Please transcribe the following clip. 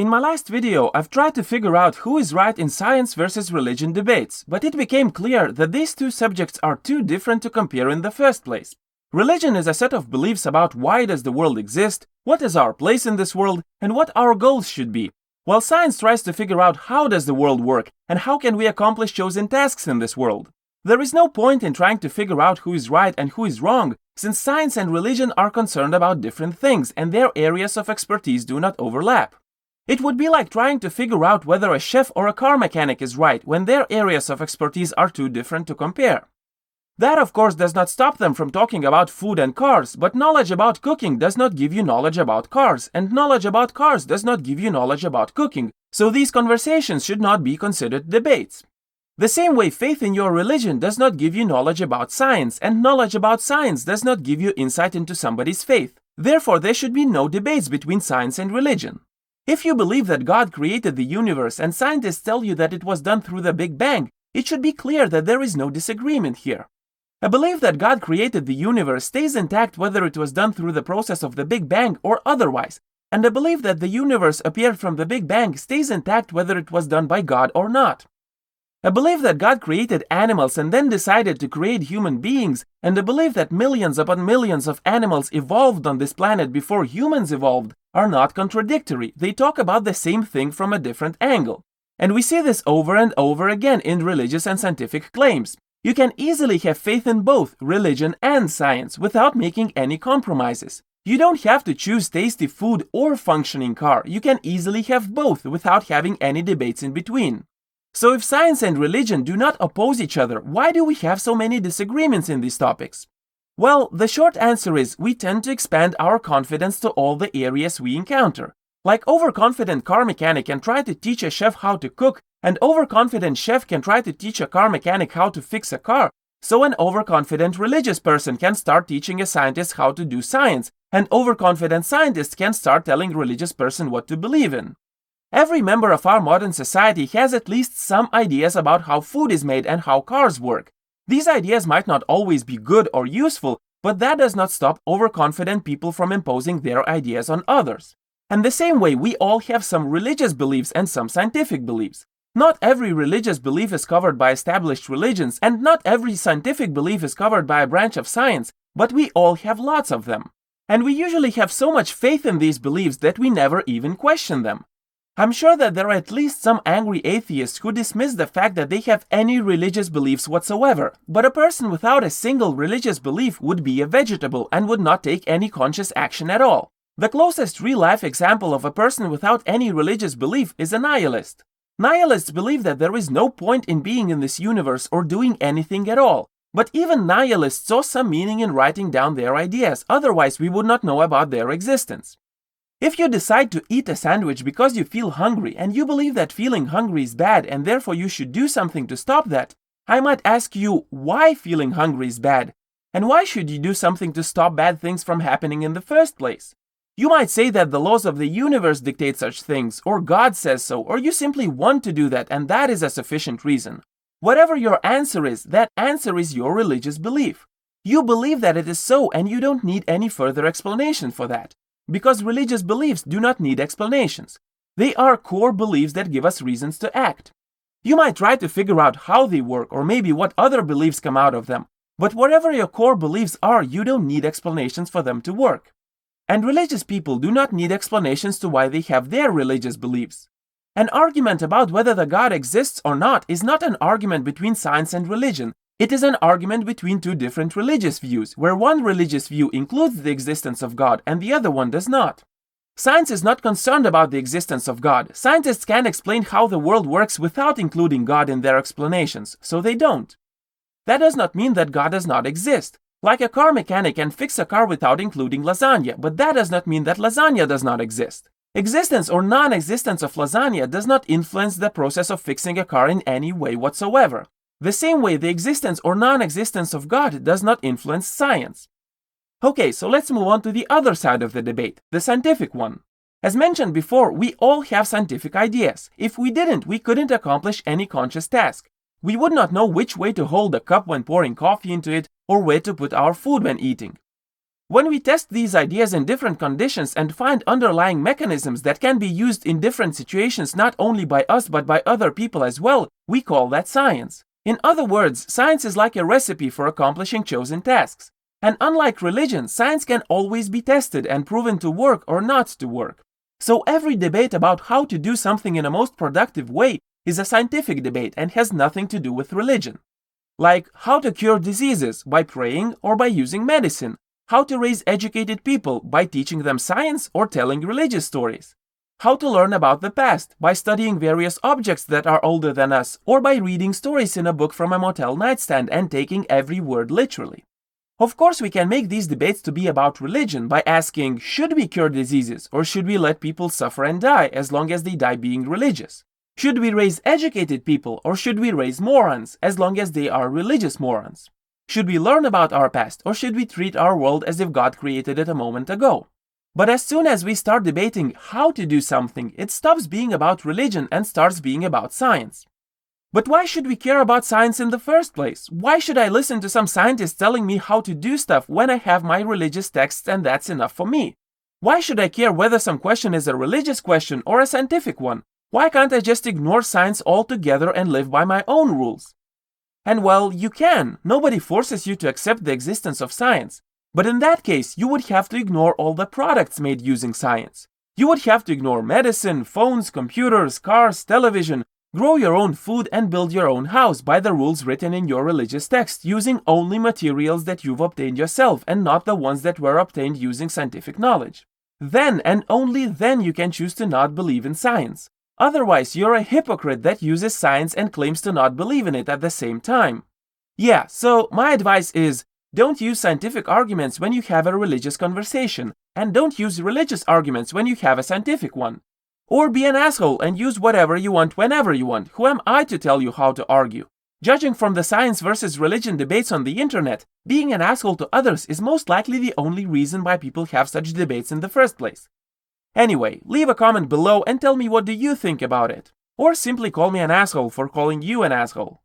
in my last video, I've tried to figure out who is right in science versus religion debates, but it became clear that these two subjects are too different to compare in the first place. Religion is a set of beliefs about why does the world exist, what is our place in this world, and what our goals should be, while science tries to figure out how does the world work and how can we accomplish chosen tasks in this world. There is no point in trying to figure out who is right and who is wrong, since science and religion are concerned about different things and their areas of expertise do not overlap. It would be like trying to figure out whether a chef or a car mechanic is right when their areas of expertise are too different to compare. That, of course, does not stop them from talking about food and cars, but knowledge about cooking does not give you knowledge about cars, and knowledge about cars does not give you knowledge about cooking, so these conversations should not be considered debates. The same way faith in your religion does not give you knowledge about science, and knowledge about science does not give you insight into somebody's faith. Therefore, there should be no debates between science and religion. If you believe that God created the universe and scientists tell you that it was done through the Big Bang, it should be clear that there is no disagreement here. A belief that God created the universe stays intact whether it was done through the process of the Big Bang or otherwise, and a belief that the universe appeared from the Big Bang stays intact whether it was done by God or not. A belief that God created animals and then decided to create human beings, and a belief that millions upon millions of animals evolved on this planet before humans evolved, are not contradictory. They talk about the same thing from a different angle. And we see this over and over again in religious and scientific claims. You can easily have faith in both religion and science without making any compromises. You don't have to choose tasty food or functioning car. You can easily have both without having any debates in between. So if science and religion do not oppose each other, why do we have so many disagreements in these topics? Well, the short answer is we tend to expand our confidence to all the areas we encounter. Like overconfident car mechanic can try to teach a chef how to cook, and overconfident chef can try to teach a car mechanic how to fix a car, so an overconfident religious person can start teaching a scientist how to do science, and overconfident scientists can start telling a religious person what to believe in. Every member of our modern society has at least some ideas about how food is made and how cars work. These ideas might not always be good or useful, but that does not stop overconfident people from imposing their ideas on others. And the same way, we all have some religious beliefs and some scientific beliefs. Not every religious belief is covered by established religions, and not every scientific belief is covered by a branch of science, but we all have lots of them. And we usually have so much faith in these beliefs that we never even question them. I'm sure that there are at least some angry atheists who dismiss the fact that they have any religious beliefs whatsoever, but a person without a single religious belief would be a vegetable and would not take any conscious action at all. The closest real-life example of a person without any religious belief is a nihilist. Nihilists believe that there is no point in being in this universe or doing anything at all. But even nihilists saw some meaning in writing down their ideas, otherwise we would not know about their existence. If you decide to eat a sandwich because you feel hungry and you believe that feeling hungry is bad and therefore you should do something to stop that, I might ask you why feeling hungry is bad, and why should you do something to stop bad things from happening in the first place? You might say that the laws of the universe dictate such things, or God says so, or you simply want to do that and that is a sufficient reason. Whatever your answer is, that answer is your religious belief. You believe that it is so and you don't need any further explanation for that. Because religious beliefs do not need explanations. They are core beliefs that give us reasons to act. You might try to figure out how they work or maybe what other beliefs come out of them, but whatever your core beliefs are, you don't need explanations for them to work. And religious people do not need explanations to why they have their religious beliefs. An argument about whether the God exists or not is not an argument between science and religion. It is an argument between two different religious views, where one religious view includes the existence of God and the other one does not. Science is not concerned about the existence of God. Scientists can explain how the world works without including God in their explanations, so they don't. That does not mean that God does not exist. Like a car mechanic can fix a car without including lasagna, but that does not mean that lasagna does not exist. Existence or non-existence of lasagna does not influence the process of fixing a car in any way whatsoever. The same way the existence or non-existence of God does not influence science. Okay, so let's move on to the other side of the debate, the scientific one. As mentioned before, we all have scientific ideas. If we didn't, we couldn't accomplish any conscious task. We would not know which way to hold a cup when pouring coffee into it or where to put our food when eating. When we test these ideas in different conditions and find underlying mechanisms that can be used in different situations not only by us but by other people as well, we call that science. In other words, science is like a recipe for accomplishing chosen tasks. And unlike religion, science can always be tested and proven to work or not to work. So every debate about how to do something in a most productive way is a scientific debate and has nothing to do with religion. Like how to cure diseases by praying or by using medicine. How to raise educated people by teaching them science or telling religious stories. How to learn about the past by studying various objects that are older than us or by reading stories in a book from a motel nightstand and taking every word literally. Of course, we can make these debates to be about religion by asking, should we cure diseases or should we let people suffer and die as long as they die being religious? Should we raise educated people or should we raise morons as long as they are religious morons? Should we learn about our past or should we treat our world as if God created it a moment ago? But as soon as we start debating how to do something, it stops being about religion and starts being about science. But why should we care about science in the first place? Why should I listen to some scientist telling me how to do stuff when I have my religious texts and that's enough for me? Why should I care whether some question is a religious question or a scientific one? Why can't I just ignore science altogether and live by my own rules? And well, you can. Nobody forces you to accept the existence of science. But in that case, you would have to ignore all the products made using science. You would have to ignore medicine, phones, computers, cars, television, grow your own food and build your own house by the rules written in your religious text, using only materials that you've obtained yourself and not the ones that were obtained using scientific knowledge. Then and only then you can choose to not believe in science. Otherwise, you're a hypocrite that uses science and claims to not believe in it at the same time. Yeah, so my advice is, don't use scientific arguments when you have a religious conversation, and don't use religious arguments when you have a scientific one. Or be an asshole and use whatever you want whenever you want. Who am I to tell you how to argue? Judging from the science versus religion debates on the internet, being an asshole to others is most likely the only reason why people have such debates in the first place. Anyway, leave a comment below and tell me what do you think about it. Or simply call me an asshole for calling you an asshole.